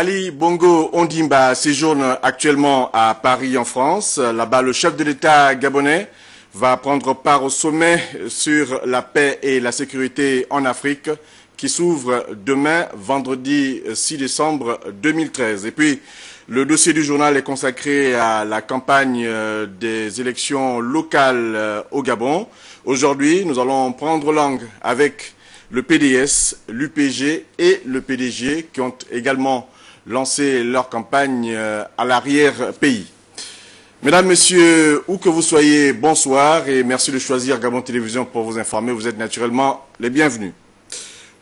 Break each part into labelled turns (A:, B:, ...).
A: Ali Bongo Ondimba séjourne actuellement à Paris en France. Là-bas, le chef de l'État gabonais va prendre part au sommet sur la paix et la sécurité en Afrique qui s'ouvre demain, vendredi 6 décembre 2013. Et puis, le dossier du journal est consacré à la campagne des élections locales au Gabon. Aujourd'hui, nous allons prendre langue avec le PDS, l'UPG et le PDG qui ont également lancé leur campagne à l'arrière-pays. Mesdames, Messieurs, où que vous soyez, bonsoir et merci de choisir Gabon Télévision pour vous informer. Vous êtes naturellement les bienvenus.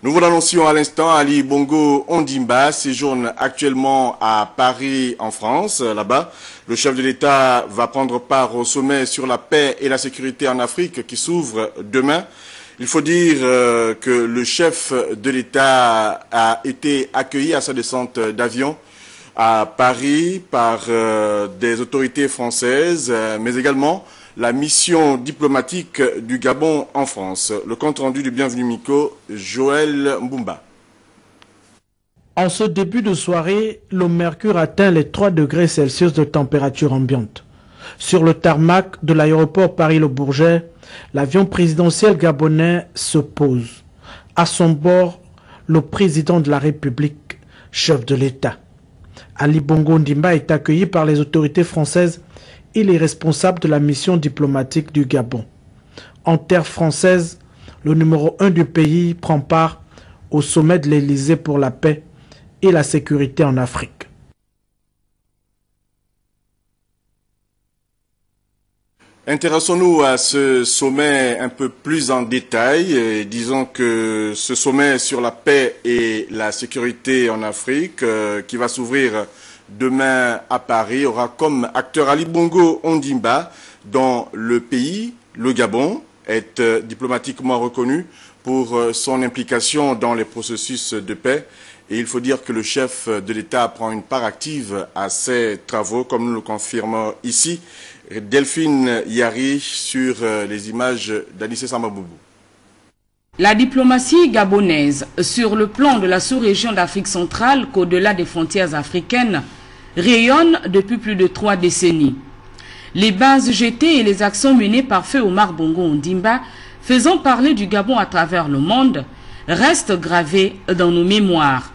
A: Nous vous l'annoncions à l'instant, Ali Bongo Ondimba séjourne actuellement à Paris en France. Là-bas, le chef de l'État va prendre part au sommet sur la paix et la sécurité en Afrique qui s'ouvre demain. Il faut dire que le chef de l'État a été accueilli à sa descente d'avion à Paris par des autorités françaises, mais également la mission diplomatique du Gabon en France. Le compte rendu du Bienvenu Miko, Joël Mbumba.
B: En ce début de soirée, le mercure atteint les 3 degrés Celsius de température ambiante. Sur le tarmac de l'aéroport Paris-Le Bourget, l'avion présidentiel gabonais se pose. À son bord, le président de la République, chef de l'État. Ali Bongo Ondimba est accueilli par les autorités françaises et les responsables de la mission diplomatique du Gabon. En terre française, le numéro 1 du pays prend part au sommet de l'Élysée pour la paix et la sécurité en Afrique.
A: Intéressons-nous à ce sommet un peu plus en détail. Et disons que ce sommet sur la paix et la sécurité en Afrique, qui va s'ouvrir demain à Paris, aura comme acteur Ali Bongo Ondimba, dont le pays, le Gabon, est diplomatiquement reconnu pour son implication dans les processus de paix. Et il faut dire que le chef de l'État prend une part active à ces travaux, comme nous le confirmons ici Delphine Yari sur les images d'Anissé Samaboubou.
C: La diplomatie gabonaise, sur le plan de la sous-région d'Afrique centrale qu'au-delà des frontières africaines, rayonne depuis plus de 3 décennies. Les bases jetées et les actions menées par feu Omar Bongo Ondimba, faisant parler du Gabon à travers le monde, restent gravées dans nos mémoires.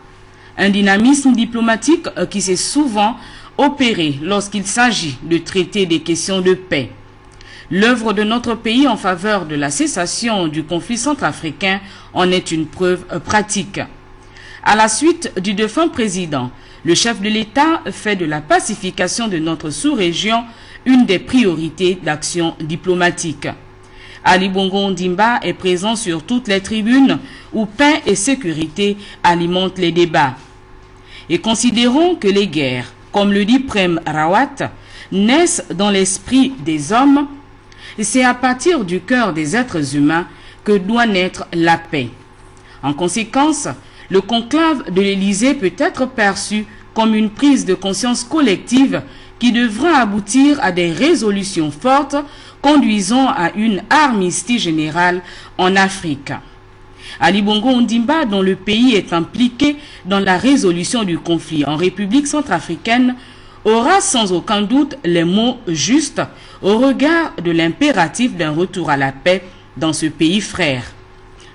C: Un dynamisme diplomatique qui s'est souvent opéré lorsqu'il s'agit de traiter des questions de paix. L'œuvre de notre pays en faveur de la cessation du conflit centrafricain en est une preuve pratique. À la suite du défunt président, le chef de l'État fait de la pacification de notre sous-région une des priorités d'action diplomatique. Ali Bongo Ondimba est présent sur toutes les tribunes où paix et sécurité alimentent les débats. Et considérons que les guerres, comme le dit Prem Rawat, naissent dans l'esprit des hommes. C'est à partir du cœur des êtres humains que doit naître la paix. En conséquence, le conclave de l'Élysée peut être perçu comme une prise de conscience collective qui devra aboutir à des résolutions fortes conduisant à une armistice générale en Afrique. Ali Bongo Ondimba, dont le pays est impliqué dans la résolution du conflit en République centrafricaine, aura sans aucun doute les mots justes au regard de l'impératif d'un retour à la paix dans ce pays frère.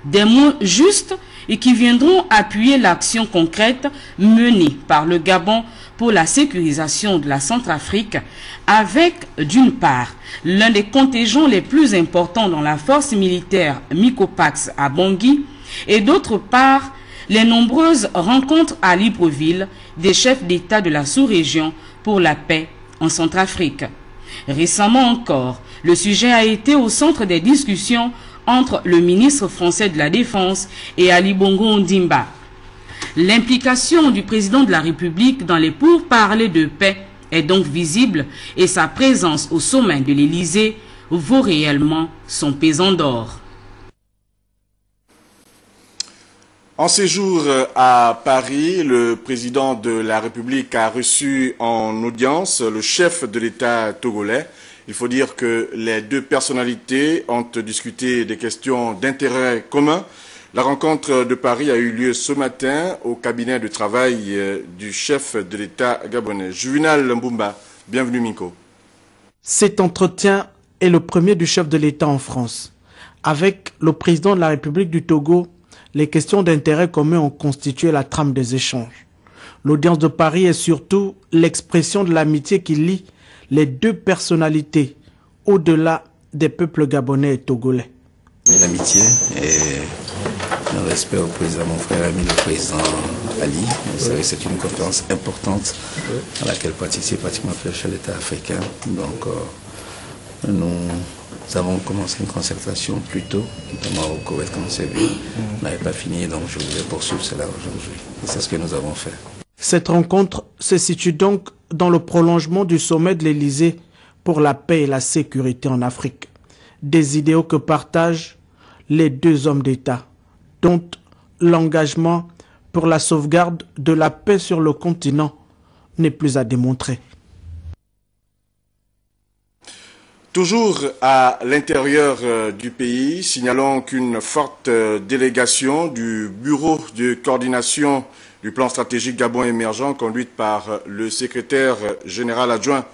C: Des mots justes et qui viendront appuyer l'action concrète menée par le Gabon pour la sécurisation de la Centrafrique avec, d'une part, l'un des contingents les plus importants dans la force militaire Mikopax à Bangui et d'autre part, les nombreuses rencontres à Libreville des chefs d'État de la sous-région pour la paix en Centrafrique. Récemment encore, le sujet a été au centre des discussions entre le ministre français de la Défense et Ali Bongo Ondimba. L'implication du président de la République dans les pourparlers de paix est donc visible et sa présence au sommet de l'Élysée vaut réellement son pesant d'or.
A: En séjour à Paris, le président de la République a reçu en audience le chef de l'État togolais. Il faut dire que les deux personnalités ont discuté des questions d'intérêt commun. La rencontre de Paris a eu lieu ce matin au cabinet de travail du chef de l'État gabonais. Juvenal Mbumba, bienvenue Minko.
B: Cet entretien est le premier du chef de l'État en France. Avec le président de la République du Togo, les questions d'intérêt commun ont constitué la trame des échanges. L'audience de Paris est surtout l'expression de l'amitié qui lie les deux personnalités au-delà des peuples gabonais et togolais.
D: L'amitié et le respect au président, mon frère ami, le président Ali. Vous savez, c'est une conférence importante à laquelle participe pratiquement le chef de l'État africain. Donc, nous avons commencé une concertation plus tôt, notamment au Koweït, comme c'est vu. On n'avait pas fini, donc je voulais poursuivre cela aujourd'hui. Et c'est ce que nous avons fait.
B: Cette rencontre se situe donc dans le prolongement du sommet de l'Élysée pour la paix et la sécurité en Afrique. Des idéaux que partagent les deux hommes d'État, dont l'engagement pour la sauvegarde de la paix sur le continent n'est plus à démontrer.
A: Toujours à l'intérieur du pays, signalons qu'une forte délégation du Bureau de coordination du plan stratégique Gabon émergent, conduite par le secrétaire général adjoint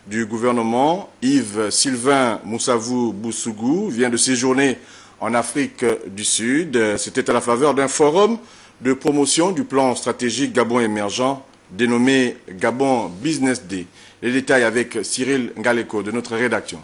A: du gouvernement, Yves-Sylvain Moussavou-Boussougou, vient de séjourner en Afrique du Sud. C'était à la faveur d'un forum de promotion du plan stratégique Gabon émergent, dénommé Gabon Business Day. Les détails avec Cyril Ngaleko de notre rédaction.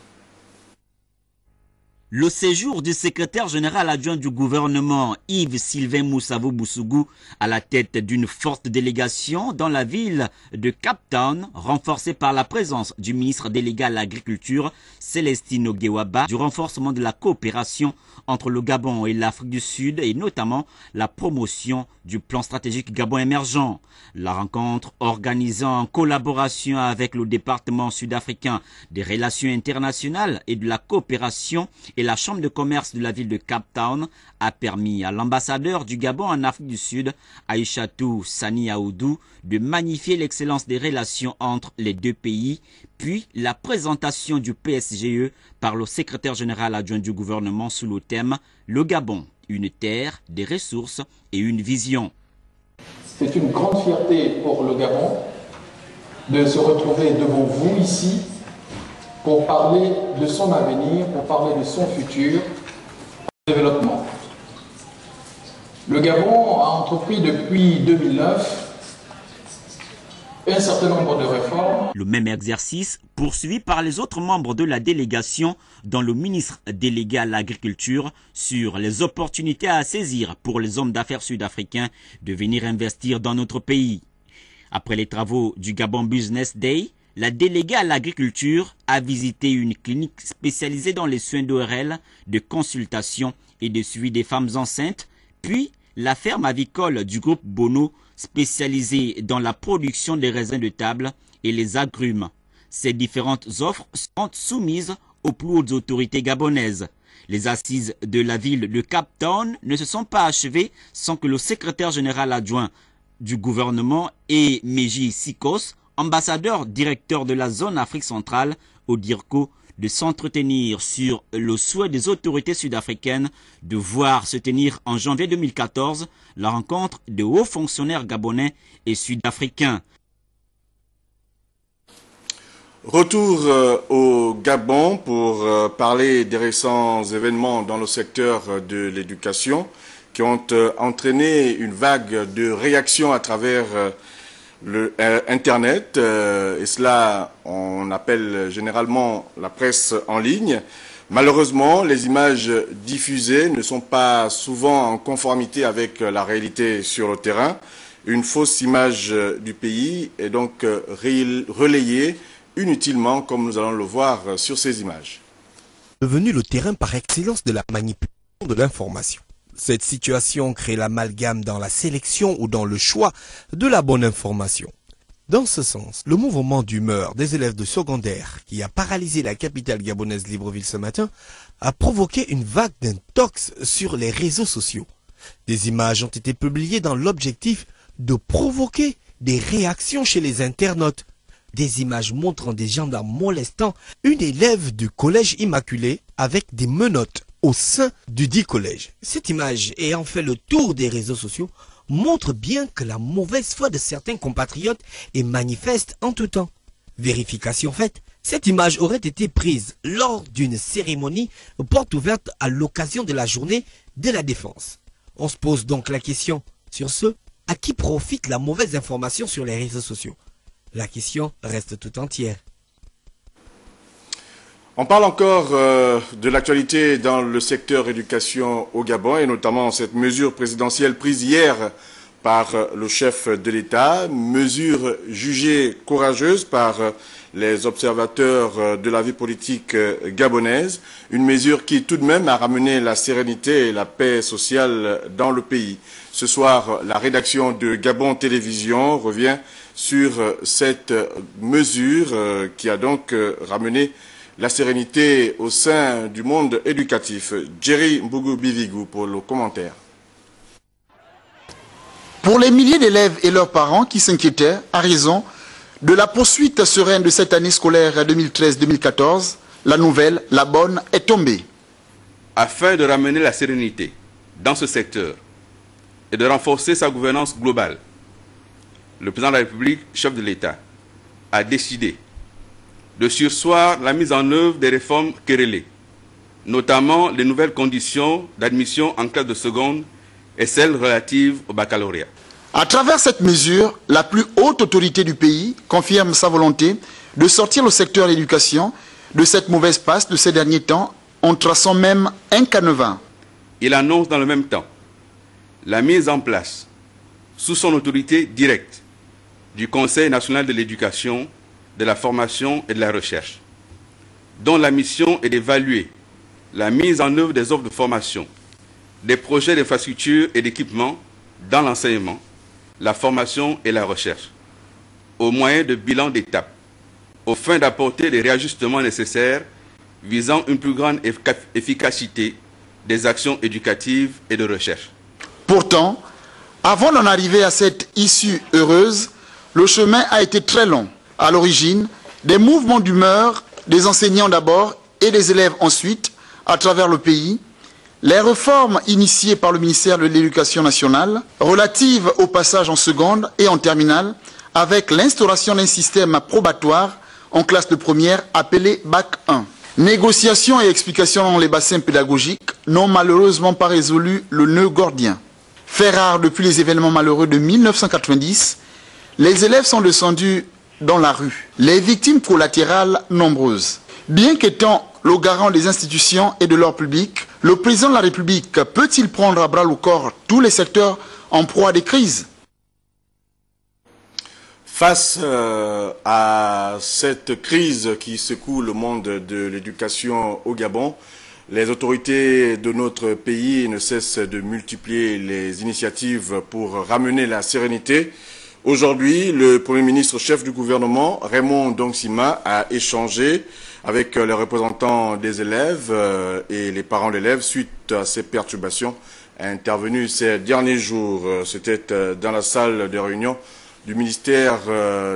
E: Le séjour du secrétaire général adjoint du gouvernement Yves-Sylvain Moussavou-Boussougou à la tête d'une forte délégation dans la ville de Cape Town, renforcée par la présence du ministre délégué à l'agriculture Célestine Oguewaba, du renforcement de la coopération entre le Gabon et l'Afrique du Sud et notamment la promotion du plan stratégique Gabon émergent. La rencontre, organisée en collaboration avec le département sud-africain des relations internationales et de la coopération et la chambre de commerce de la ville de Cape Town, a permis à l'ambassadeur du Gabon en Afrique du Sud, Aïchatou Sani Aoudou, de magnifier l'excellence des relations entre les deux pays, puis la présentation du PSGE par le secrétaire général adjoint du gouvernement sous le thème « Le Gabon, une terre, des ressources et une vision ».
F: C'est une grande fierté pour le Gabon de se retrouver devant vous ici pour parler de son avenir, pour parler de son futur développement. Le Gabon a entrepris depuis 2009 un certain nombre de réformes.
E: Le même exercice poursuivi par les autres membres de la délégation, dont le ministre délégué à l'agriculture, sur les opportunités à saisir pour les hommes d'affaires sud-africains de venir investir dans notre pays. Après les travaux du Gabon Business Day, la déléguée à l'agriculture a visité une clinique spécialisée dans les soins d'ORL, de consultation et de suivi des femmes enceintes, puis la ferme avicole du groupe Bono, spécialisée dans la production des raisins de table et les agrumes. Ces différentes offres sont soumises aux plus hautes autorités gabonaises. Les assises de la ville de Cape Town ne se sont pas achevées sans que le secrétaire général adjoint du gouvernement et Meji Sikos, ambassadeur directeur de la zone Afrique centrale au DIRCO, de s'entretenir sur le souhait des autorités sud-africaines de voir se tenir en janvier 2014 la rencontre de hauts fonctionnaires gabonais et sud-africains.
A: Retour au Gabon pour parler des récents événements dans le secteur de l'éducation qui ont entraîné une vague de réactions à travers Internet, et cela on appelle généralement la presse en ligne. Malheureusement, les images diffusées ne sont pas souvent en conformité avec la réalité sur le terrain. Une fausse image du pays est donc relayée inutilement, comme nous allons le voir sur ces images.
G: Devenu le terrain par excellence de la manipulation de l'information. Cette situation crée l'amalgame dans la sélection ou dans le choix de la bonne information. Dans ce sens, le mouvement d'humeur des élèves de secondaire qui a paralysé la capitale gabonaise Libreville ce matin a provoqué une vague d'intox sur les réseaux sociaux. Des images ont été publiées dans l'objectif de provoquer des réactions chez les internautes. Des images montrant des gendarmes molestant une élève du collège Immaculé avec des menottes. au sein du dit collège. Cette image, ayant fait le tour des réseaux sociaux, montre bien que la mauvaise foi de certains compatriotes est manifeste en tout temps. Vérification faite, cette image aurait été prise lors d'une cérémonie porte ouverte à l'occasion de la journée de la défense. On se pose donc la question, sur ce, à qui profite la mauvaise information sur les réseaux sociaux? La question reste tout entière.
A: On parle encore de l'actualité dans le secteur éducation au Gabon et notamment cette mesure présidentielle prise hier par le chef de l'État, mesure jugée courageuse par les observateurs de la vie politique gabonaise, une mesure qui tout de même a ramené la sérénité et la paix sociale dans le pays. Ce soir, la rédaction de Gabon Télévision revient sur cette mesure qui a donc ramené la sérénité au sein du monde éducatif. Jerry Mbougou-Bivigou pour le commentaire.
H: Pour les milliers d'élèves et leurs parents qui s'inquiétaient, à raison, de la poursuite sereine de cette année scolaire 2013-2014, la nouvelle, la bonne, est tombée.
I: Afin de ramener la sérénité dans ce secteur et de renforcer sa gouvernance globale, le président de la République, chef de l'État, a décidé de surseoir la mise en œuvre des réformes querellées, notamment les nouvelles conditions d'admission en classe de seconde et celles relatives au baccalauréat.
H: À travers cette mesure, la plus haute autorité du pays confirme sa volonté de sortir le secteur de l'éducation de cette mauvaise passe de ces derniers temps en traçant même un canevas.
I: Il annonce dans le même temps la mise en place, sous son autorité directe, du Conseil national de l'éducation, de la formation et de la recherche, dont la mission est d'évaluer la mise en œuvre des offres de formation, des projets d'infrastructure et d'équipement dans l'enseignement, la formation et la recherche, au moyen de bilans d'étape, aux fins d'apporter les réajustements nécessaires visant une plus grande efficacité des actions éducatives et de recherche.
H: Pourtant, avant d'en arriver à cette issue heureuse, le chemin a été très long. À l'origine, des mouvements d'humeur, des enseignants d'abord et des élèves ensuite, à travers le pays, les réformes initiées par le ministère de l'Éducation nationale, relatives au passage en seconde et en terminale, avec l'instauration d'un système probatoire en classe de première appelé Bac 1. Négociations et explications dans les bassins pédagogiques n'ont malheureusement pas résolu le nœud gordien. Fait rare depuis les événements malheureux de 1990, les élèves sont descendus dans la rue. Les victimes collatérales nombreuses. Bien qu'étant le garant des institutions et de leur public, le président de la République peut-il prendre à bras le corps tous les secteurs en proie à des crises?
A: Face à cette crise qui secoue le monde de l'éducation au Gabon, les autorités de notre pays ne cessent de multiplier les initiatives pour ramener la sérénité. Aujourd'hui, le Premier ministre chef du gouvernement, Raymond Dongsima, a échangé avec les représentants des élèves et les parents d'élèves suite à ces perturbations intervenues ces derniers jours. C'était dans la salle de réunion du ministère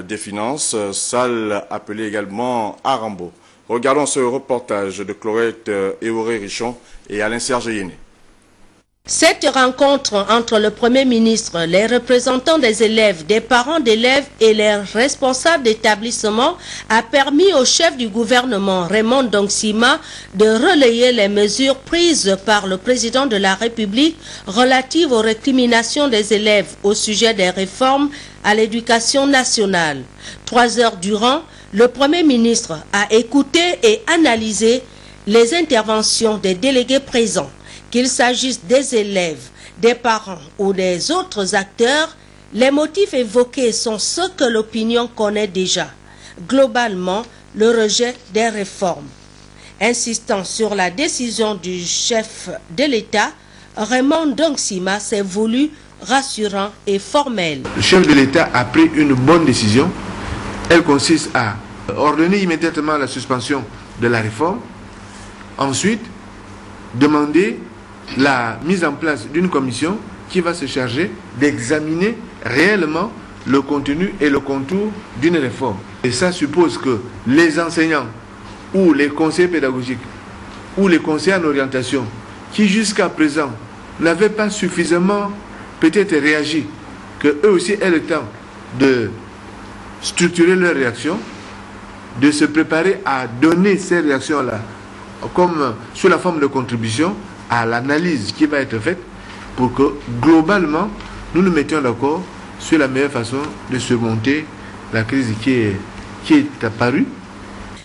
A: des Finances, salle appelée également Arambo. Regardons ce reportage de Chlorette Eoré-Richon et Alain Serge-Yéné.
J: Cette rencontre entre le Premier ministre, les représentants des élèves, des parents d'élèves et les responsables d'établissement a permis au chef du gouvernement, Raymond Dongsima, de relayer les mesures prises par le président de la République relatives aux récriminations des élèves au sujet des réformes à l'éducation nationale. 3 heures durant, le Premier ministre a écouté et analysé les interventions des délégués présents. Qu'il s'agisse des élèves, des parents ou des autres acteurs, les motifs évoqués sont ceux que l'opinion connaît déjà. Globalement, le rejet des réformes. Insistant sur la décision du chef de l'État, Raymond Dongsima s'est voulu rassurant et formel.
K: Le chef de l'État a pris une bonne décision. Elle consiste à ordonner immédiatement la suspension de la réforme. Ensuite, demander la mise en place d'une commission qui va se charger d'examiner réellement le contenu et le contour d'une réforme. Et ça suppose que les enseignants ou les conseillers pédagogiques ou les conseillers en orientation qui jusqu'à présent n'avaient pas suffisamment peut-être réagi, que eux aussi aient le temps de structurer leurs réactions, de se préparer à donner ces réactions-là comme sous la forme de contribution à l'analyse qui va être faite pour que globalement nous nous mettions d'accord sur la meilleure façon de surmonter la crise qui est apparue.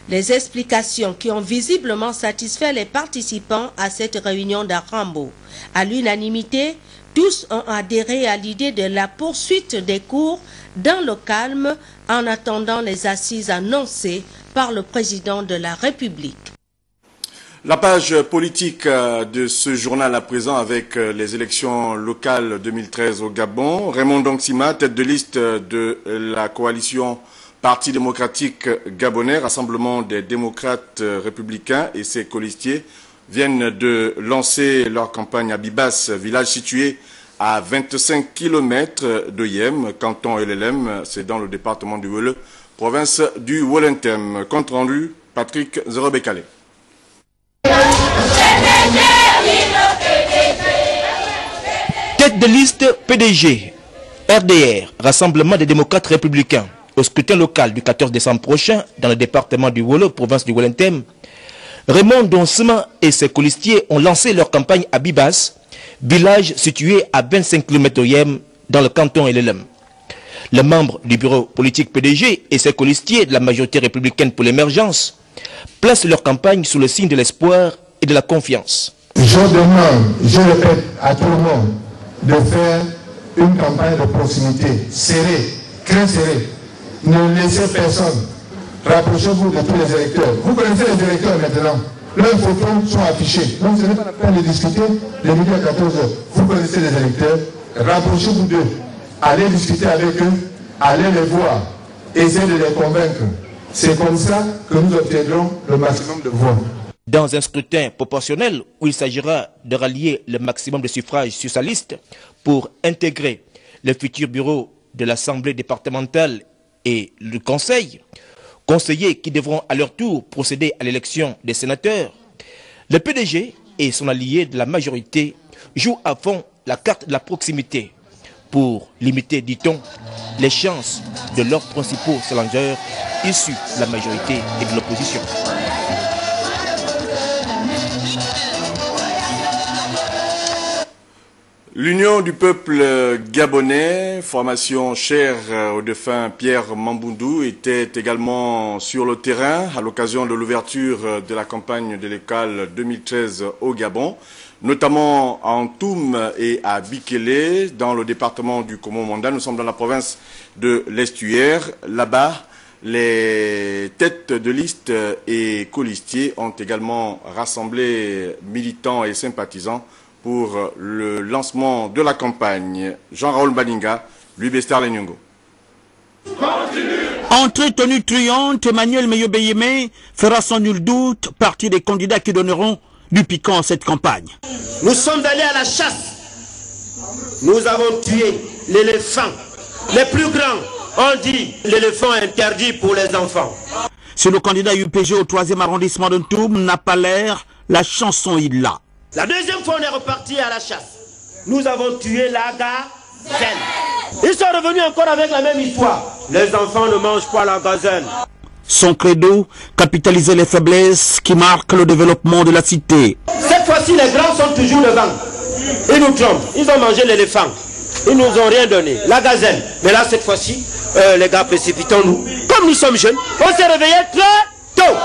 J: Les explications qui ont visiblement satisfait les participants à cette réunion d'Arambo. À l'unanimité, tous ont adhéré à l'idée de la poursuite des cours dans le calme en attendant les assises annoncées par le président de la République.
A: La page politique de ce journal à présent avec les élections locales 2013 au Gabon. Raymond Dongsima, tête de liste de la coalition Parti démocratique gabonais, Rassemblement des démocrates républicains et ses colistiers viennent de lancer leur campagne à Bibas, village situé à 25 km de Yem, canton LLM, c'est dans le département du Wele, province du Wolentem. Compte rendu, Patrick Zerobekale.
L: Tête de liste PDG, RDR, Rassemblement des démocrates républicains, au scrutin local du 14 décembre prochain dans le département du Wolo, province du Wolentem, Raymond Dongsima et ses colistiers ont lancé leur campagne à Bibas, village situé à 25 km de Yem dans le canton LLM. Les membres du bureau politique PDG et ses colistiers de la majorité républicaine pour l'émergence placent leur campagne sous le signe de l'espoir et de la confiance.
M: Je demande, je répète à tout le monde de faire une campagne de proximité serrée, très serrée. Ne laissez personne. Rapprochez-vous de tous les électeurs. Vous connaissez les électeurs maintenant. Leurs photos sont affichées. Donc ce n'est pas la peine de discuter les midi à 14h. Vous connaissez les électeurs. Rapprochez-vous d'eux. Allez discuter avec eux. Allez les voir. Essayez de les convaincre. C'est comme ça que nous obtiendrons le maximum de voix.
L: Dans un scrutin proportionnel où il s'agira de rallier le maximum de suffrages sur sa liste pour intégrer le futur bureau de l'Assemblée départementale et le Conseil, conseillers qui devront à leur tour procéder à l'élection des sénateurs, le PDG et son allié de la majorité jouent à fond la carte de la proximité pour limiter, dit-on, les chances de leurs principaux challengeurs issus de la majorité et de l'opposition.
A: L'Union du peuple gabonais, formation chère au défunt Pierre Mamboundou, était également sur le terrain à l'occasion de l'ouverture de la campagne de l'école 2013 au Gabon, notamment à Antoum et à Bikele, dans le département du Komo-Manda. Nous sommes dans la province de l'Estuaire. Là-bas, les têtes de liste et colistiers ont également rassemblé militants et sympathisants pour le lancement de la campagne. Jean-Raoul Balinga, lui Bestar Lenyongo.
N: Entrée tenue truante, Emmanuel Meyobeyeme fera sans nul doute partie des candidats qui donneront du piquant à cette campagne.
O: Nous sommes allés à la chasse. Nous avons tué l'éléphant. Les plus grands ont dit l'éléphant interdit pour les enfants.
N: Si le candidat UPG au 3e arrondissement de Ntoum n'a pas l'air, la chanson il l'a.
O: La deuxième fois, on est reparti à la chasse. Nous avons tué la gazelle. Ils sont revenus encore avec la même histoire. Les enfants ne mangent pas la gazelle.
N: Son credo, capitaliser les faiblesses qui marquent le développement de la cité.
O: Cette fois-ci, les grands sont toujours devant. Ils nous trompent. Ils ont mangé l'éléphant. Ils nous ont rien donné. La gazelle. Mais là, cette fois-ci, les gars, précipitons-nous. Comme nous sommes jeunes, on s'est réveillés très tôt.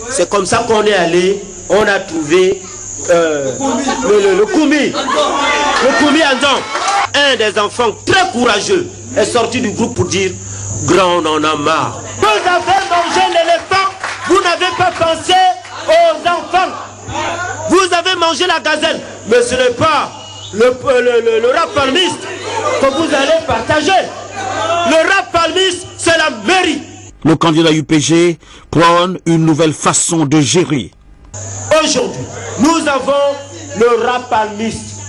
O: C'est comme ça qu'on est allé. On a trouvé le Koumi Andon, un des enfants très courageux, est sorti du groupe pour dire grand, on en a marre. Vous avez mangé l'éléphant, vous n'avez pas pensé aux enfants. Vous avez mangé la gazelle, mais ce n'est pas le rap palmiste que vous allez partager. Le rap palmiste, c'est la mairie.
N: Le candidat UPG prône une nouvelle façon de gérer.
O: Aujourd'hui, nous avons le rap palmiste.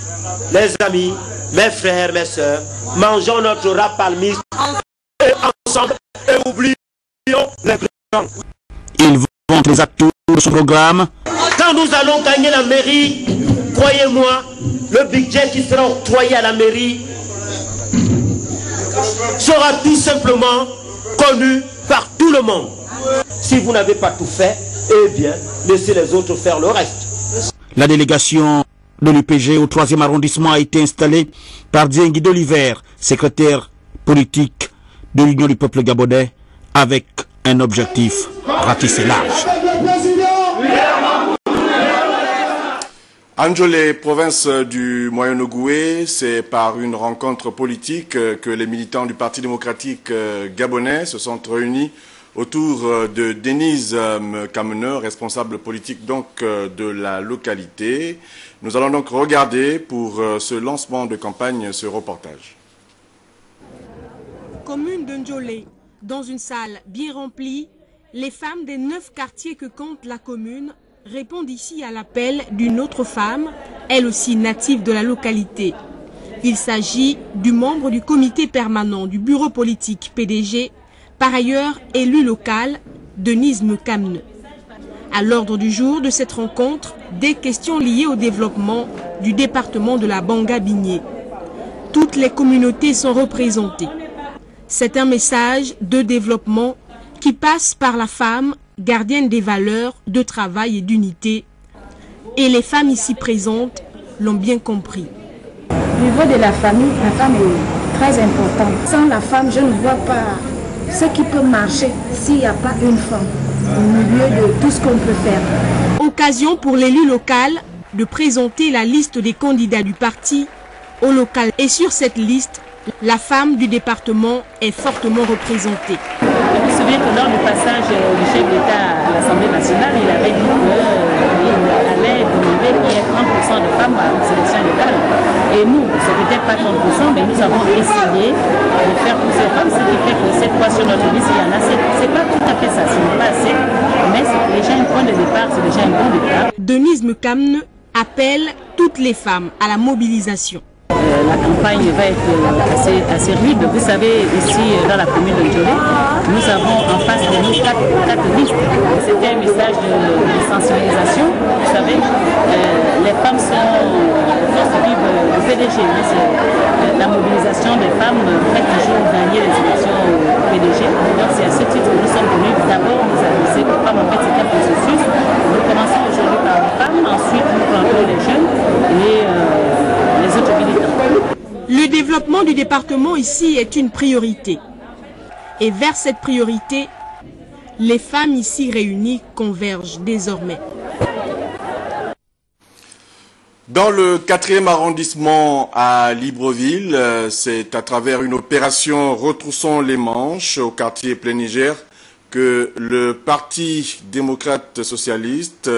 O: Les amis, mes frères, mes sœurs, mangeons notre rap palmiste et ensemble et oublions les grands.
N: Ils vont les atouts de son programme.
O: Quand nous allons gagner la mairie, croyez-moi, le budget qui sera octroyé à la mairie sera tout simplement connu par tout le monde. Si vous n'avez pas tout fait, eh bien, laissez les autres faire le reste.
N: La délégation de l'UPG au 3e arrondissement a été installée par Diengui d'Oliver, secrétaire politique de l'Union du peuple gabonais, avec un objectif ratissé large.
A: Anjolé, province du Moyen-Ogoué, c'est par une rencontre politique que les militants du Parti démocratique gabonais se sont réunis autour de Denise Kamene, responsable politique donc de la localité. Nous allons donc regarder pour ce lancement de campagne ce reportage.
P: Commune d'Anjolé, dans une salle bien remplie, les femmes des 9 quartiers que compte la commune répondent ici à l'appel d'une autre femme, elle aussi native de la localité. Il s'agit du membre du comité permanent du bureau politique PDG, par ailleurs élu local, Denise Kamene. À l'ordre du jour de cette rencontre, des questions liées au développement du département de la Banga-Bigné. Toutes les communautés sont représentées. C'est un message de développement qui passe par la femme, gardienne des valeurs de travail et d'unité. Et les femmes ici présentes l'ont bien compris.
Q: Au niveau de la famille, la femme est très importante. Sans la femme, je ne vois pas ce qui peut marcher s'il n'y a pas une femme au milieu de tout ce qu'on peut faire.
P: Occasion pour l'élu local de présenter la liste des candidats du parti au local. Et sur cette liste, la femme du département est fortement représentée.
R: Je me souviens que lors du passage du chef d'État à l'Assemblée nationale, il avait dit qu'il allait demander qu'il y ait 30% de femmes à la sélection locale. Et nous, ce n'était pas 30%, mais nous avons essayé de faire pousser les femmes, ce qui fait que cette fois sur notre liste, il y en a. C'est pas tout à fait ça, ce n'est pas assez, mais c'est déjà un point de départ, c'est déjà un bon départ.
P: Denise Kamene appelle toutes les femmes à la mobilisation.
R: La campagne va être assez rude. Vous savez, ici dans la commune de Djolé, nous avons en face de nous 4 listes. C'était un message de sensibilisation. Vous savez, les femmes suivent le PDG. La mobilisation des femmes fait toujours gagner les élections au PDG. Donc c'est à ce titre que nous sommes venus d'abord nous adresser aux femmes. En fait, c'est un processus. Nous commençons aujourd'hui par les femmes, ensuite nous plantons les jeunes et les autres militants.
P: Le développement du département ici est une priorité. Et vers cette priorité, les femmes ici réunies convergent désormais.
A: Dans le 4e arrondissement à Libreville, c'est à travers une opération Retroussons les manches au quartier Plein Niger que le Parti démocrate socialiste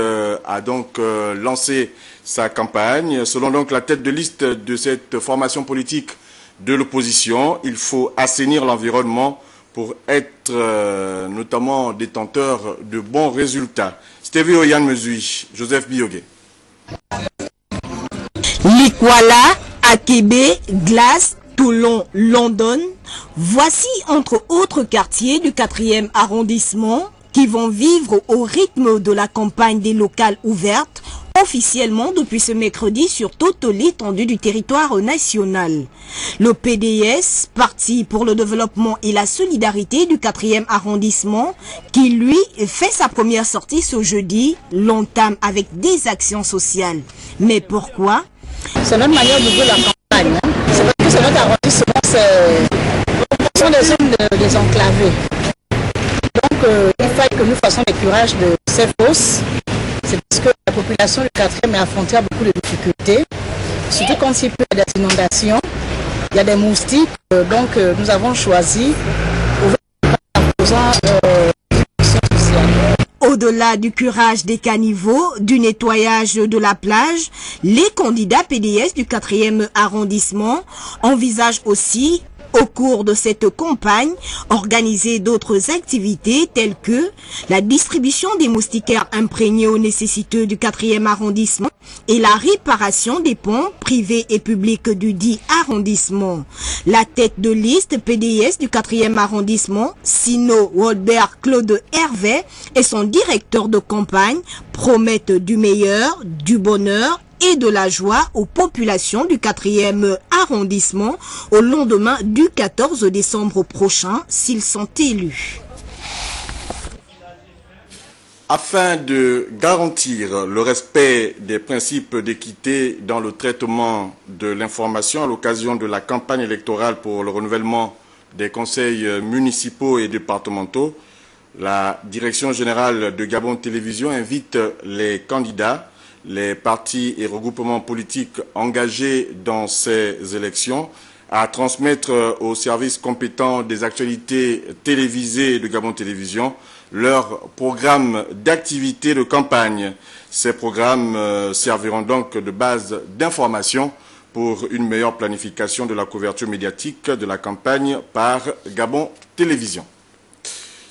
A: a donc lancé sa campagne. Selon donc la tête de liste de cette formation politique de l'opposition, il faut assainir l'environnement pour être notamment détenteur de bons résultats. Stevie Oyan Mesui, Joseph Biogué.
S: Likwala, Akebe, Glace, Toulon, London, voici entre autres quartiers du 4e arrondissement qui vont vivre au rythme de la campagne des locales ouvertes officiellement depuis ce mercredi sur toute l'étendue du territoire national. Le PDS, Parti pour le développement et la solidarité du 4e arrondissement, qui lui fait sa première sortie ce jeudi, l'entame avec des actions sociales. Mais pourquoi?
Q: C'est notre manière de jouer la campagne. C'est parce que c'est notre arrondissement, ce sont des zones désenclavées. Donc il faut que nous fassions le curage de ces fosses. C'est parce que la population du 4e est affrontée à beaucoup de difficultés. Surtout quand il y a des inondations, il y a des moustiques. Donc nous avons choisi
S: Au-delà du curage des caniveaux, du nettoyage de la plage, les candidats PDS du 4e arrondissement envisagent aussi Au cours de cette campagne, organiser d'autres activités telles que la distribution des moustiquaires imprégnés aux nécessiteux du 4e arrondissement et la réparation des ponts privés et publics du dit arrondissement. La tête de liste PDS du 4e arrondissement, Sino Wolbert Claude Hervé, et son directeur de campagne promettent du meilleur, du bonheur et de la joie aux populations du 4e arrondissement au lendemain du 14 décembre prochain s'ils sont élus.
A: Afin de garantir le respect des principes d'équité dans le traitement de l'information à l'occasion de la campagne électorale pour le renouvellement des conseils municipaux et départementaux, la Direction générale de Gabon Télévision invite les candidats, les partis et regroupements politiques engagés dans ces élections à transmettre aux services compétents des actualités télévisées de Gabon Télévision leur programme d'activité de campagne. Ces programmes serviront donc de base d'information pour une meilleure planification de la couverture médiatique de la campagne par Gabon Télévision.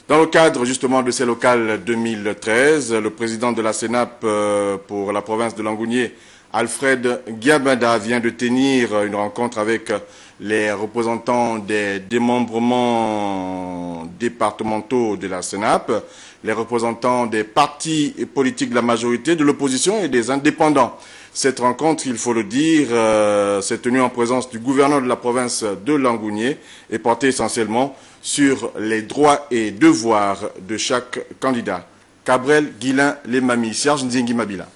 A: Dans le cadre justement de ces locales 2013, le président de la CENAP pour la province de Langounié, Alfred Giabanda, vient de tenir une rencontre avec les représentants des démembrements départementaux de la CENAP, les représentants des partis politiques de la majorité, de l'opposition et des indépendants. Cette rencontre, il faut le dire, s'est tenue en présence du gouverneur de la province de Langounié et portée essentiellement sur les droits et devoirs de chaque candidat. Cabrel Guilin Lemami, Serge Nzingi Mabila.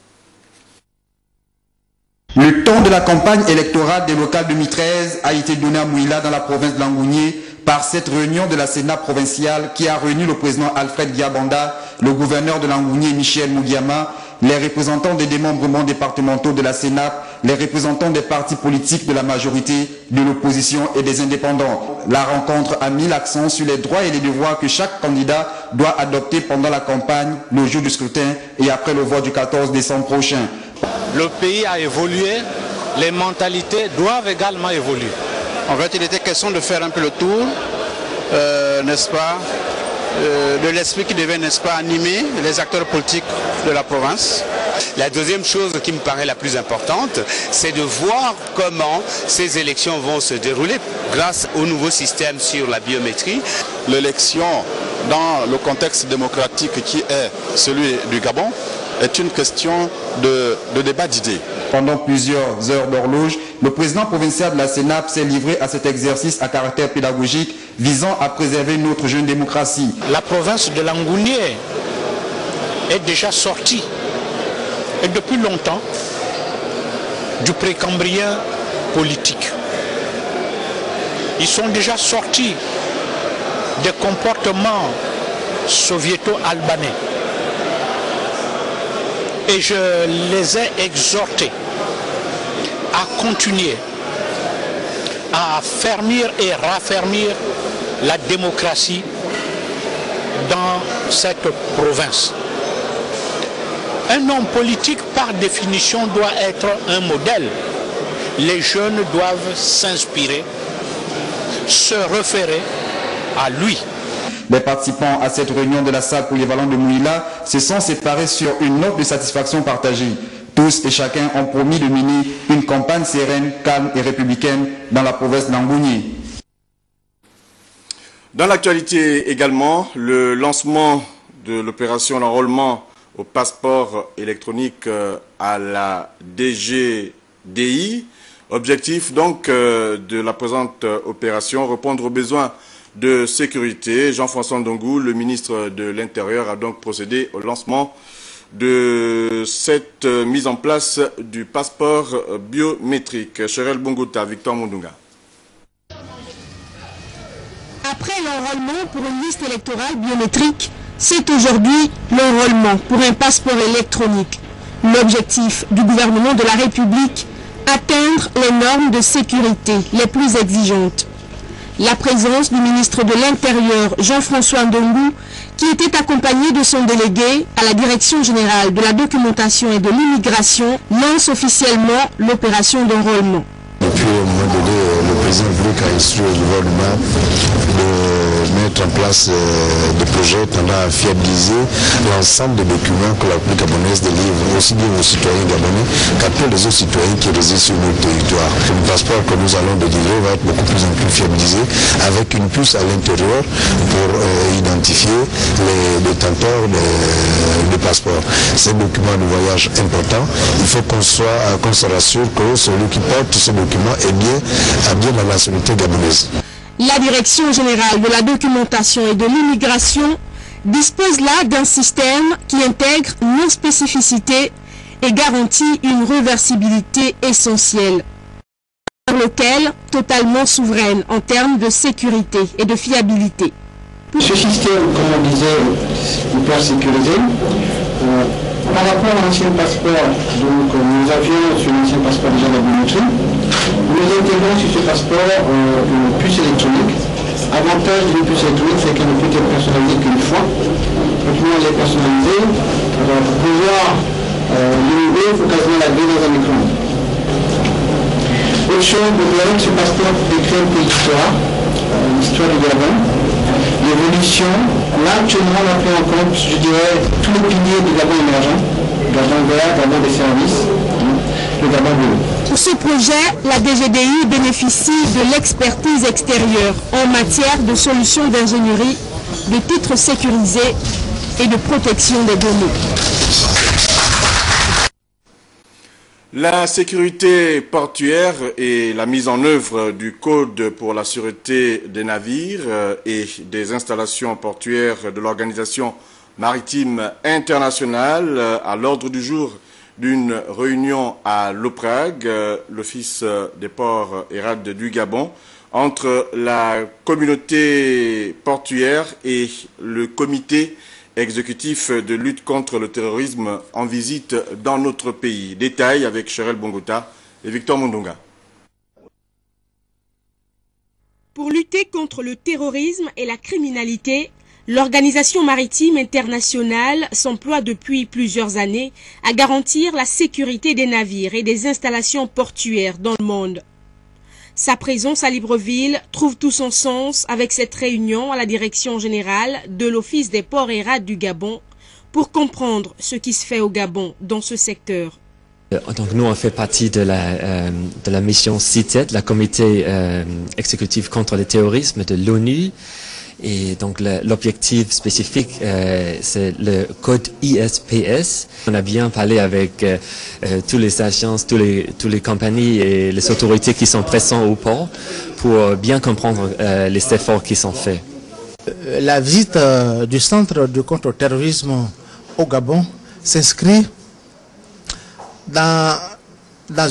T: Le temps de la campagne électorale des locales 2013 a été donné à Mouila dans la province de Langounié par cette réunion de la Sénat provinciale qui a réuni le président Alfred Giabanda, le gouverneur de Langounié Michel Mougiama, les représentants des démembrements départementaux de la Sénat, les représentants des partis politiques de la majorité, de l'opposition et des indépendants. La rencontre a mis l'accent sur les droits et les devoirs que chaque candidat doit adopter pendant la campagne, le jour du scrutin et après le vote du 14 décembre prochain.
U: Le pays a évolué, les mentalités doivent également évoluer.
V: En fait, il était question de faire un peu le tour, n'est-ce pas, de l'esprit qui devait, n'est-ce pas, animer les acteurs politiques de la province.
W: La deuxième chose qui me paraît la plus importante, c'est de voir comment ces élections vont se dérouler grâce au nouveau système sur la biométrie.
V: L'élection dans le contexte démocratique qui est celui du Gabon est une question de débat d'idées.
T: Pendant plusieurs heures d'horloge, le président provincial de la CENAP s'est livré à cet exercice à caractère pédagogique visant à préserver notre jeune démocratie.
U: La province de Langounié est déjà sortie, et depuis longtemps, du précambrien politique. Ils sont déjà sortis des comportements soviéto-albanais. Et je les ai exhortés à continuer à affermir et raffermir la démocratie dans cette province. Un homme politique, par définition, doit être un modèle. Les jeunes doivent s'inspirer, se référer à lui.
T: Les participants à cette réunion de la salle polyvalente de Mouila se sont séparés sur une note de satisfaction partagée. Tous et chacun ont promis de mener une campagne sereine, calme et républicaine dans la province d'Angounié.
A: Dans l'actualité également, le lancement de l'opération d'enrôlement au passeport électronique à la DGDI. Objectif donc de la présente opération, répondre aux besoins de sécurité. Jean-François Ndongou, le ministre de l'Intérieur, a donc procédé au lancement de cette mise en place du passeport biométrique. Cherel Bongota, Victor Mondunga.
P: Après l'enrôlement pour une liste électorale biométrique, c'est aujourd'hui l'enrôlement pour un passeport électronique. L'objectif du gouvernement de la République, atteindre les normes de sécurité les plus exigeantes. La présence du ministre de l'Intérieur, Jean-François Ndongou, qui était accompagné de son délégué à la Direction générale de la documentation et de l'immigration, lance officiellement l'opération d'enrôlement.
X: Depuis un moment donné, le
B: président Bourek a instruit au gouvernement de mettre en place des projets tendant à fiabiliser l'ensemble des documents que la République gabonaise délivre aussi bien aux citoyens gabonais qu'à tous les autres citoyens qui résident sur notre territoire. Le passeport que nous allons délivrer va être beaucoup plus en plus fiabilisé avec une puce à l'intérieur pour identifier les détenteurs de passeports. C'est un document de voyage important. Il faut qu'on se rassure que celui qui porte ce document a bien la nationalité gabonaise.
P: La Direction générale de la documentation et de l'immigration dispose là d'un système qui intègre nos spécificités et garantit une réversibilité essentielle, par lequel totalement souveraine en termes de sécurité et de fiabilité.
C: Ce système, comme on disait, hyper sécurisé. Par rapport à l'ancien passeport, donc nous avions sur l'ancien passeport déjà la biométrie. Nous intégrons sur ce passeport une puce électronique. Avantage d'une puce électronique, c'est qu'elle ne peut être personnalisée qu'une fois. Donc nous, on l'est personnalisée. Pour pouvoir l'innover, il faut quasiment la griller dans un écran. Autre chose, le problème de ce passeport décrit un peu l'histoire, l'histoire du Gabon, l'évolution. Là, actuellement, on a pris en compte, je dirais, tous les piliers du Gabon émergent, Gabon vert, Gabon des services, le Gabon bleu.
P: Pour ce projet, la DGDI bénéficie de l'expertise extérieure en matière de solutions d'ingénierie, de titres sécurisés et de protection des données.
A: La sécurité portuaire et la mise en œuvre du Code pour la sûreté des navires et des installations portuaires de l'Organisation maritime internationale à l'ordre du jour d'une réunion à l'OPRAG, l'Office des ports et rades du Gabon, entre la communauté portuaire et le comité exécutif de lutte contre le terrorisme en visite dans notre pays. Détail avec Cherel Bongota et Victor Mondonga.
P: Pour lutter contre le terrorisme et la criminalité, l'Organisation maritime internationale s'emploie depuis plusieurs années à garantir la sécurité des navires et des installations portuaires dans le monde. Sa présence à Libreville trouve tout son sens avec cette réunion à la direction générale de l'Office des ports et rades du Gabon pour comprendre ce qui se fait au Gabon dans ce secteur.
D: Donc nous, on fait partie de la mission CITED, la comité exécutif contre le terrorisme de l'ONU. Et donc l'objectif spécifique, c'est le code ISPS. On a bien parlé avec toutes les agences, toutes les compagnies et les autorités qui sont présentes au port pour bien comprendre les efforts qui sont faits.
X: La visite du Centre de contre-terrorisme au Gabon s'inscrit dans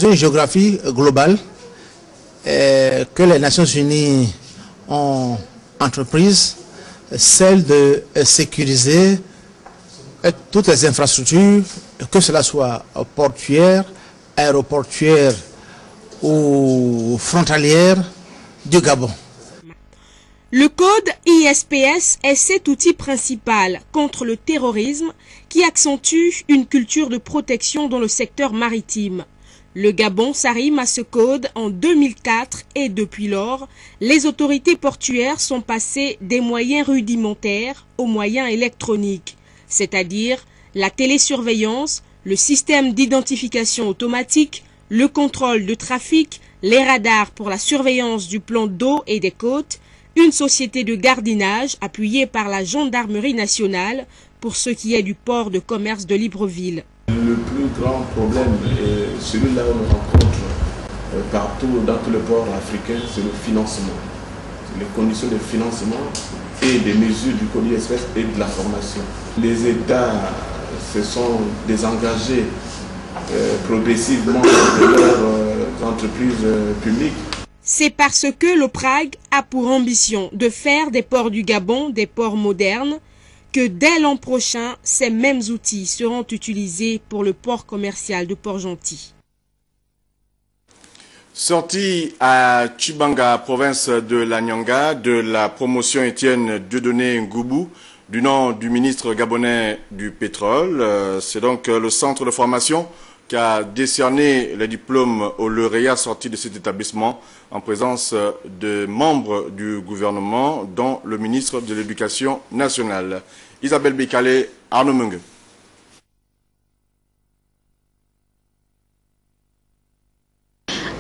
X: une géographie globale que les Nations Unies ont entreprise, celle de sécuriser toutes les infrastructures, que cela soit portuaire, aéroportuaire ou frontalière du Gabon.
P: Le code ISPS est cet outil principal contre le terrorisme qui accentue une culture de protection dans le secteur maritime. Le Gabon s'arrime à ce code en 2004 et depuis lors, les autorités portuaires sont passées des moyens rudimentaires aux moyens électroniques, c'est-à-dire la télésurveillance, le système d'identification automatique, le contrôle de trafic, les radars pour la surveillance du plan d'eau et des côtes, une société de gardinage appuyée par la gendarmerie nationale pour ce qui est du port de commerce de Libreville.
Y: Le plus grand problème, celui-là où on rencontre partout dans tous les ports africains, c'est le financement. Les conditions de financement et des mesures du code ISPS et de la formation. Les États se sont désengagés progressivement de leurs entreprises publiques.
P: C'est parce que l'OPRAG a pour ambition de faire des ports du Gabon des ports modernes que dès l'an prochain, ces mêmes outils seront utilisés pour le port commercial de Port-Gentil.
A: Sorti à Tchibanga, province de l'Anyanga, de la promotion Étienne Dieudonné Ngoubou, du nom du ministre gabonais du pétrole. C'est donc le centre de formation qui a décerné les diplômes aux lauréats sortis de cet établissement en présence de membres du gouvernement, dont le ministre de l'Éducation nationale. Isabelle Bekale, Arnaud Mungue.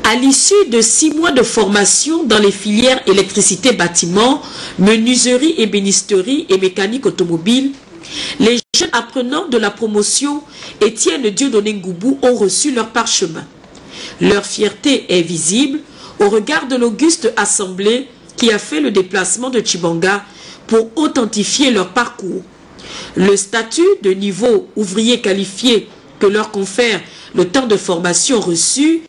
E: À l'issue de 6 mois de formation dans les filières électricité bâtiment, menuiserie, ébénisterie et mécanique automobile, les jeunes apprenants de la promotion Étienne Dieudonné Ngoubou ont reçu leur parchemin. Leur fierté est visible au regard de l'auguste assemblée qui a fait le déplacement de Tchibanga pour authentifier leur parcours. Le statut de niveau ouvrier qualifié que leur confère le temps de formation reçu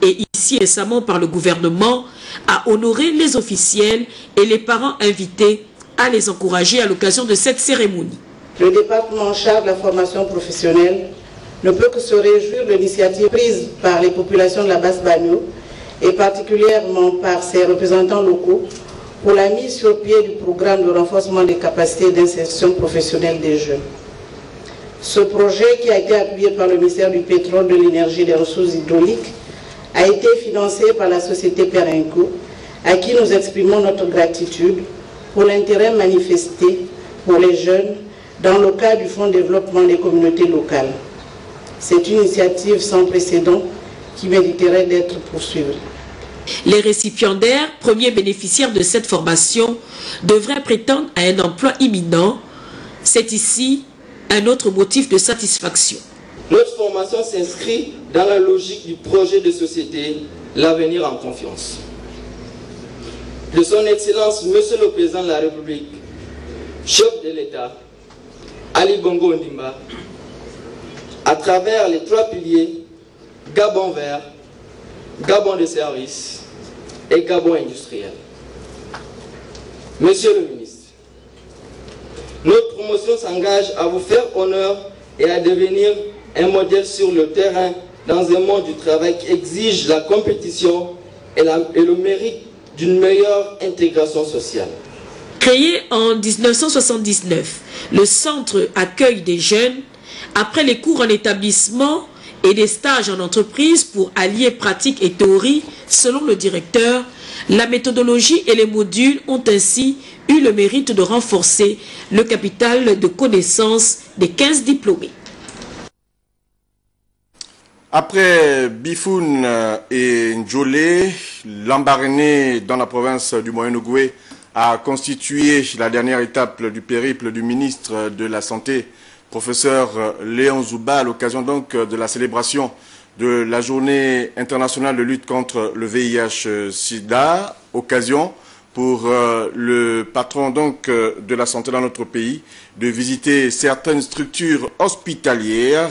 E: et ici récemment par le gouvernement a honoré les officiels et les parents invités à les encourager à l'occasion de cette cérémonie.
F: Le département en charge de la formation professionnelle ne peut que se réjouir de l'initiative prise par les populations de la Basse-Banio et particulièrement par ses représentants locaux pour la mise sur pied du programme de renforcement des capacités d'insertion professionnelle des jeunes. Ce projet, qui a été appuyé par le ministère du Pétrole, de l'Énergie et des Ressources hydrauliques, a été financé par la société Perenco, à qui nous exprimons notre gratitude pour l'intérêt manifesté pour les jeunes dans le cadre du Fonds de développement des communautés locales. C'est une initiative sans précédent qui mériterait d'être poursuivie.
E: Les récipiendaires, premiers bénéficiaires de cette formation, devraient prétendre à un emploi imminent. C'est ici un autre motif de satisfaction.
G: Notre formation s'inscrit dans la logique du projet de société, l'avenir en confiance. De son Excellence, Monsieur le Président de la République, chef de l'État, Ali Bongo Ondimba, à travers les 3 piliers, Gabon vert, Gabon de service et Gabon industriel. Monsieur le ministre, notre promotion s'engage à vous faire honneur et à devenir un modèle sur le terrain dans un monde du travail qui exige la compétition et le mérite d'une meilleure intégration sociale.
E: Créé en 1979, le centre accueille des jeunes après les cours en établissement et des stages en entreprise pour allier pratique et théorie. Selon le directeur, la méthodologie et les modules ont ainsi eu le mérite de renforcer le capital de connaissances des 15 diplômés.
A: Après Bifoun et Ndjolé, Lambaréné dans la province du Moyen-Ogooué a constitué la dernière étape du périple du ministre de la Santé, professeur Léon Zouba, à l'occasion donc de la célébration de la journée internationale de lutte contre le VIH-Sida, occasion pour le patron donc de la santé dans notre pays de visiter certaines structures hospitalières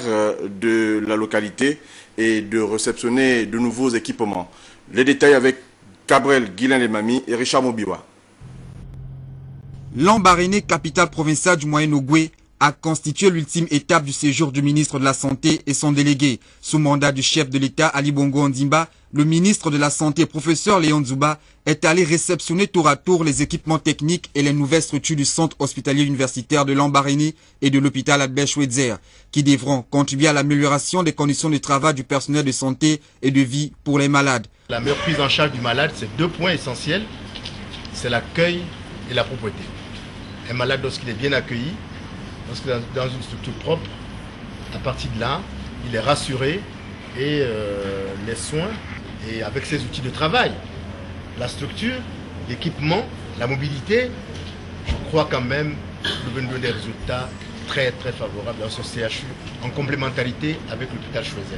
A: de la localité et de réceptionner de nouveaux équipements. Les détails avec Gabriel Guilain-Lemami et Richard Mobiwa.
T: Lambaréné, capitale provinciale du Moyen-Ogooué, a constitué l'ultime étape du séjour du ministre de la Santé et son délégué. Sous mandat du chef de l'État, Ali Bongo Ondimba, le ministre de la Santé, professeur Léon Zouba, est allé réceptionner tour à tour les équipements techniques et les nouvelles structures du centre hospitalier universitaire de Lambaréné et de l'hôpital Albert Schweitzer, qui devront contribuer à l'amélioration des conditions de travail du personnel de santé et de vie pour les malades.
H: La meilleure prise en charge du malade, c'est 2 points essentiels, c'est l'accueil et la propreté. Un malade, lorsqu'il est bien accueilli, lorsqu'il est dans une structure propre, à partir de là, il est rassuré et les soins, et avec ses outils de travail, la structure, l'équipement, la mobilité, je crois quand même nous venons des résultats très favorables dans ce CHU en complémentarité avec l'hôpital Schweitzer.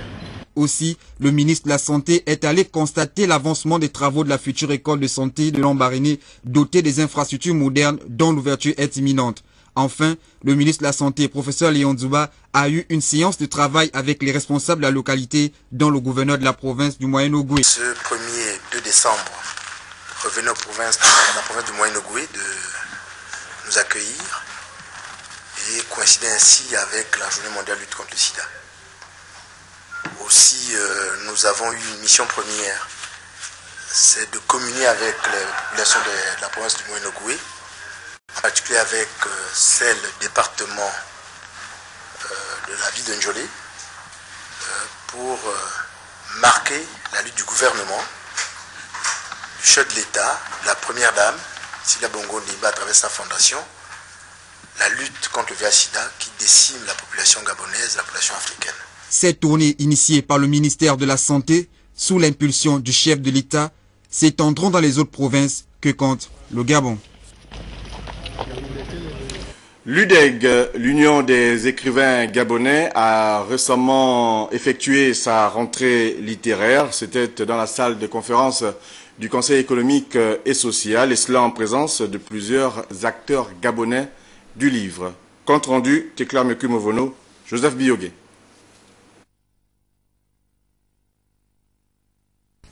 T: Aussi, le ministre de la Santé est allé constater l'avancement des travaux de la future école de santé de Lambaréné, dotée des infrastructures modernes dont l'ouverture est imminente. Enfin, le ministre de la Santé, professeur Léon Zouba, a eu une séance de travail avec les responsables de la localité, dont le gouverneur de la province du Moyen-Ogooué.
I: Ce 1er 2 décembre, revenez aux provinces, la province du Moyen-Ogooué de nous accueillir et coïncider ainsi avec la journée mondiale de lutte contre le sida. Aussi, nous avons eu une mission première, c'est de communier avec les populations de la province du Moyen-Ogooué, en particulier avec celle du département de la ville de Ndjolé, pour marquer la lutte du gouvernement, du chef de l'État, de la première dame, Sila Bongo Ndimba à travers sa fondation, la lutte contre le VIH-Sida qui décime la population gabonaise, la population africaine.
T: Cette tournée initiée par le ministère de la Santé, sous l'impulsion du chef de l'État, s'étendront dans les autres provinces que compte le Gabon.
A: L'UDEG, l'Union des écrivains gabonais, a récemment effectué sa rentrée littéraire. C'était dans la salle de conférence du Conseil économique et social, et cela en présence de plusieurs acteurs gabonais du livre. Compte rendu, Tekla Mekumovono, Joseph Biyogué.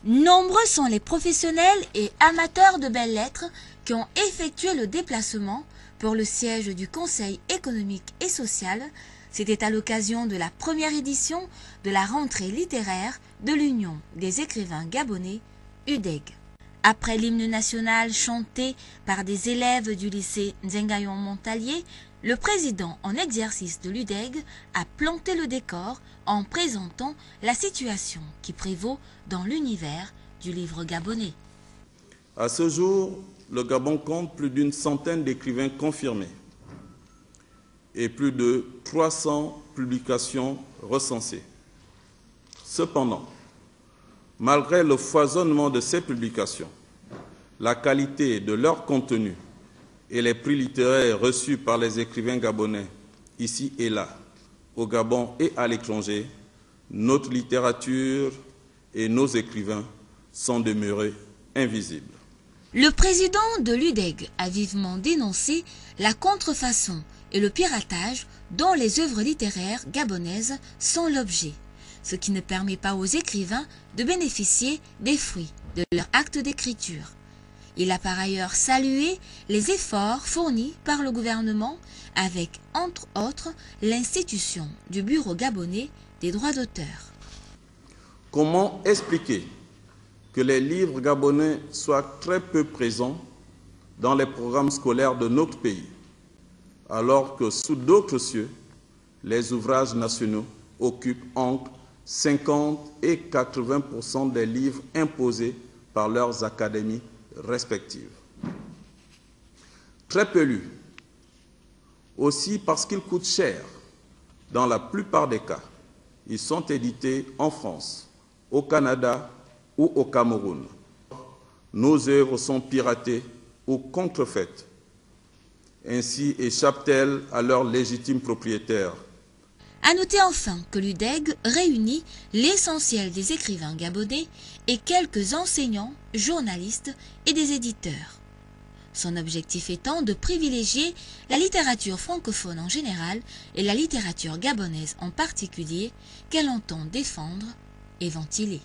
J: Nombreux sont les professionnels et amateurs de belles lettres qui ont effectué le déplacement pour le siège du Conseil économique et social. C'était à l'occasion de la première édition de la rentrée littéraire de l'Union des écrivains gabonais, UDEG. Après l'hymne national chanté par des élèves du lycée Nzengayon Montalier, le président en exercice de l'UDEG a planté le décor en présentant la situation qui prévaut dans l'univers du livre gabonais.
K: À ce jour, le Gabon compte plus d'une centaine d'écrivains confirmés et plus de 300 publications recensées. Cependant, malgré le foisonnement de ces publications, la qualité de leur contenu et les prix littéraires reçus par les écrivains gabonais, ici et là, au Gabon et à l'étranger, notre littérature et nos écrivains sont demeurés invisibles.
J: Le président de l'UDEG a vivement dénoncé la contrefaçon et le piratage dont les œuvres littéraires gabonaises sont l'objet, ce qui ne permet pas aux écrivains de bénéficier des fruits de leur acte d'écriture. Il a par ailleurs salué les efforts fournis par le gouvernement avec, entre autres, l'institution du Bureau gabonais des droits d'auteur.
K: Comment expliquer que les livres gabonais soient très peu présents dans les programmes scolaires de notre pays, alors que sous d'autres cieux, les ouvrages nationaux occupent entre 50 et 80% des livres imposés par leurs académies respectives. Très peu lus, aussi parce qu'ils coûtent cher. Dans la plupart des cas, ils sont édités en France, au Canada ou au Cameroun. Nos œuvres sont piratées ou contrefaites. Ainsi échappent-elles à leurs légitimes propriétaires.
J: À noter enfin que l'UDEG réunit l'essentiel des écrivains gabonais et quelques enseignants, journalistes et des éditeurs. Son objectif étant de privilégier la littérature francophone en général et la littérature gabonaise en particulier qu'elle entend défendre et ventiler.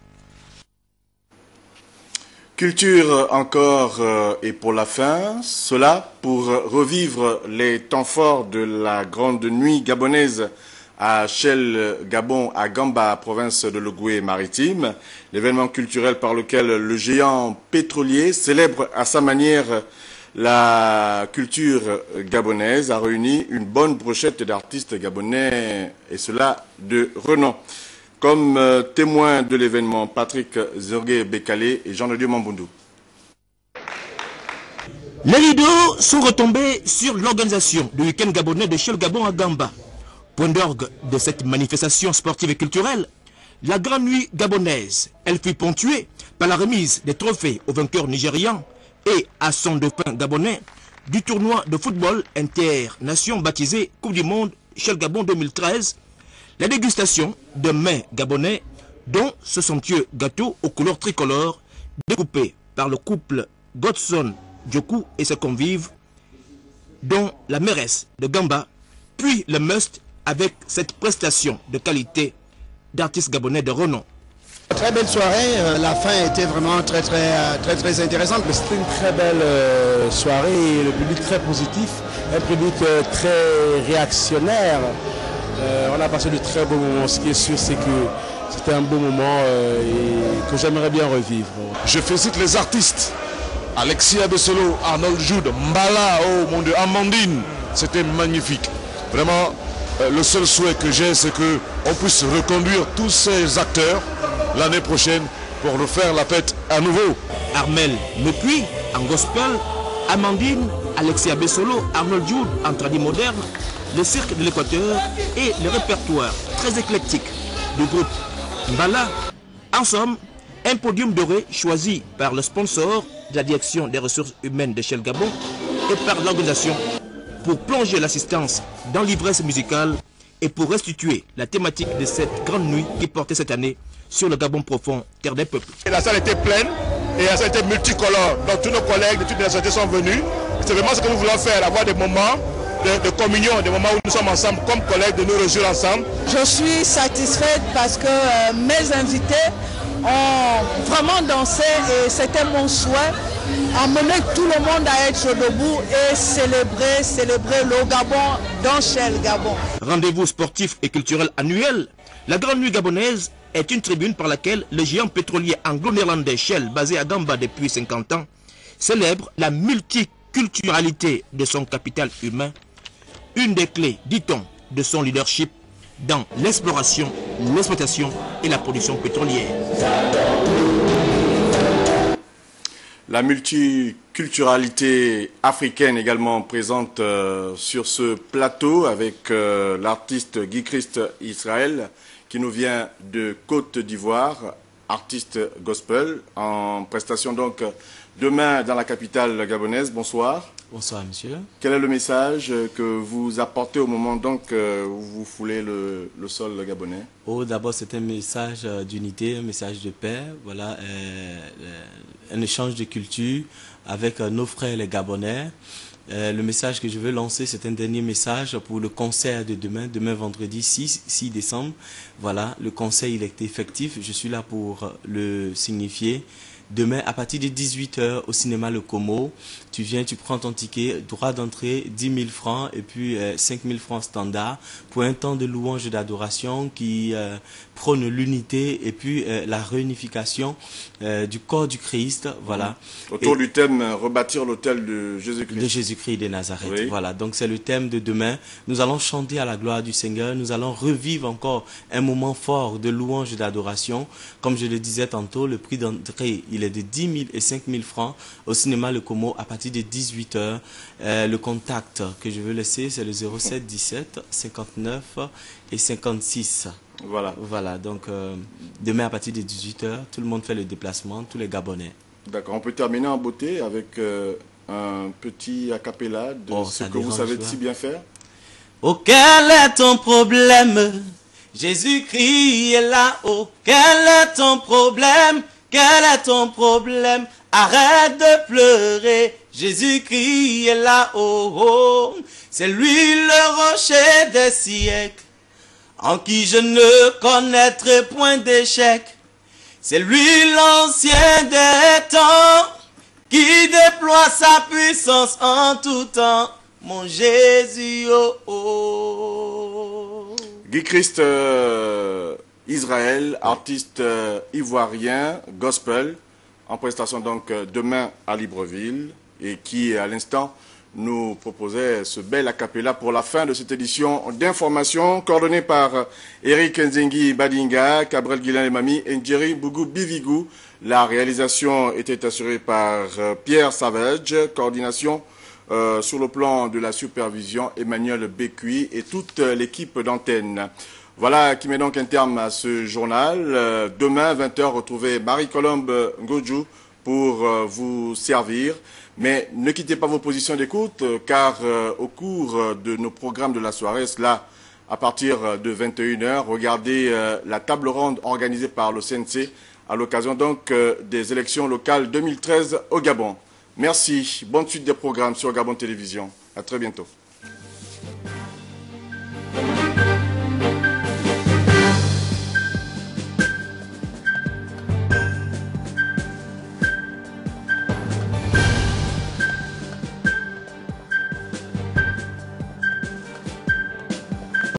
A: Culture encore et pour la fin, cela pour revivre les temps forts de la grande nuit gabonaise à Shell Gabon, à Gamba, province de l'Ogooué maritime, l'événement culturel par lequel le géant pétrolier célèbre à sa manière la culture gabonaise, a réuni une bonne brochette d'artistes gabonais, et cela de renom. Comme témoins de l'événement, Patrick Zorgué Bekale et Jean-Dieu Mamboundou.
N: Les rideaux sont retombés sur l'organisation du week-end gabonais de Shell Gabon à Gamba. Point d'orgue de cette manifestation sportive et culturelle, la grande nuit gabonaise. Elle fut ponctuée par la remise des trophées aux vainqueurs nigérians et à son dauphin gabonais du tournoi de football inter-nation baptisé Coupe du Monde Shell Gabon 2013, la dégustation de mets gabonais, dont ce somptueux gâteau aux couleurs tricolores, découpé par le couple Godson Djokou et ses convives, dont la mairesse de Gamba, puis le must avec cette prestation de qualité d'artistes gabonais de renom.
L: Très belle soirée, la fin était vraiment très intéressante. C'était une très belle soirée, le public très positif, un public très réactionnaire. On a passé de très beaux moments. Ce qui est sûr, c'est que c'était un beau moment et que j'aimerais bien revivre.
M: Je félicite les artistes. Alexis Abessolo, Arnold Jude, Mbala, oh mon Dieu, Amandine. C'était magnifique. Vraiment, le seul souhait que j'ai, c'est que on puisse reconduire tous ces acteurs l'année prochaine pour refaire la fête à nouveau.
N: Armel Mepui en gospel, Amandine, Alexia Bessolo, Arnold Jude en tradi moderne, le cirque de l'Équateur et le répertoire très éclectique du groupe Mbala. En somme, un podium doré choisi par le sponsor de la direction des ressources humaines de Shell Gabon et par l'organisation pour plonger l'assistance dans l'ivresse musicale et pour restituer la thématique de cette grande nuit qui portait cette année sur le Gabon profond, terre des peuples.
M: La salle était pleine et la salle était multicolore. Donc tous nos collègues de toutes les nationalités sont venus. C'est vraiment ce que nous voulons faire, avoir des moments de communion, des moments où nous sommes ensemble comme collègues, de nous réjouir ensemble.
O: Je suis satisfaite parce que mes invités ont vraiment dansé et c'était mon souhait, amener tout le monde à être debout et célébrer le Gabon dans Shell Gabon.
N: Rendez-vous sportif et culturel annuel, la Grande Nuit gabonaise est une tribune par laquelle le géant pétrolier anglo-néerlandais Shell, basé à Gamba depuis 50 ans, célèbre la multiculturalité de son capital humain, une des clés, dit-on, de son leadership dans l'exploration, l'exploitation et la production pétrolière.
A: La multiculturalité africaine également présente sur ce plateau avec l'artiste Guy Christ Israël qui nous vient de Côte d'Ivoire, artiste gospel, en prestation donc demain dans la capitale gabonaise. Bonsoir.
Q: Bonsoir monsieur.
A: Quel est le message que vous apportez au moment donc où vous foulez le sol gabonais?
Q: D'abord c'est un message d'unité, un message de paix, voilà, un échange de culture avec nos frères les Gabonais. Le message que je veux lancer, c'est un dernier message pour le concert de demain vendredi 6 décembre. Voilà, le concert il est effectif, je suis là pour le signifier. Demain, à partir de 18 h au cinéma Le Como, tu viens, tu prends ton ticket, droit d'entrée, 10 000 francs et puis 5 000 francs standard pour un temps de louange et d'adoration qui prône l'unité et puis la réunification du corps du Christ. Voilà.
A: Autour du thème rebâtir l'autel de Jésus-Christ.
Q: De Jésus-Christ de Nazareth.
A: Oui.
Q: Voilà. Donc c'est le thème de demain. Nous allons chanter à la gloire du Seigneur. Nous allons revivre encore un moment fort de louange et d'adoration. Comme je le disais tantôt, le prix d'entrée, il est de 10 000 et 5 000 francs au cinéma Le Como à partir de 18 h. Le contact que je veux laisser, c'est le 07 17 59 et 56.
A: Voilà.
Q: Voilà, donc demain à partir de 18 h, tout le monde fait le déplacement, tous les Gabonais.
A: D'accord, on peut terminer en beauté avec un petit a cappella de ce que vous savez si bien faire.
Q: Oh, quel est ton problème? Jésus-Christ est là. Oh, quel est ton problème? Quel est ton problème? Arrête de pleurer, Jésus-Christ est là. Oh, oh, c'est lui le rocher des siècles, en qui je ne connaîtrai point d'échec. C'est lui l'ancien des temps, qui déploie sa puissance en tout temps. Mon Jésus, oh, oh.
A: Guy Christ Israël, artiste ivoirien, gospel, en prestation donc demain à Libreville, et qui à l'instant nous proposait ce bel a cappella pour la fin de cette édition d'information, coordonnée par Eric Nzengi Badinga, Cabrel Guilain Lemami et Njeri Bougou Bivigou. La réalisation était assurée par Pierre Savage, coordination sur le plan de la supervision, Emmanuel Bécuy et toute l'équipe d'antenne. Voilà qui met donc un terme à ce journal. Demain, 20 h, retrouvez Marie-Colombe Ngodjou pour vous servir. Mais ne quittez pas vos positions d'écoute, car au cours de nos programmes de la soirée, cela à partir de 21 h, regardez la table ronde organisée par le CNC à l'occasion donc des élections locales 2013 au Gabon. Merci, bonne suite des programmes sur Gabon Télévision. À très bientôt.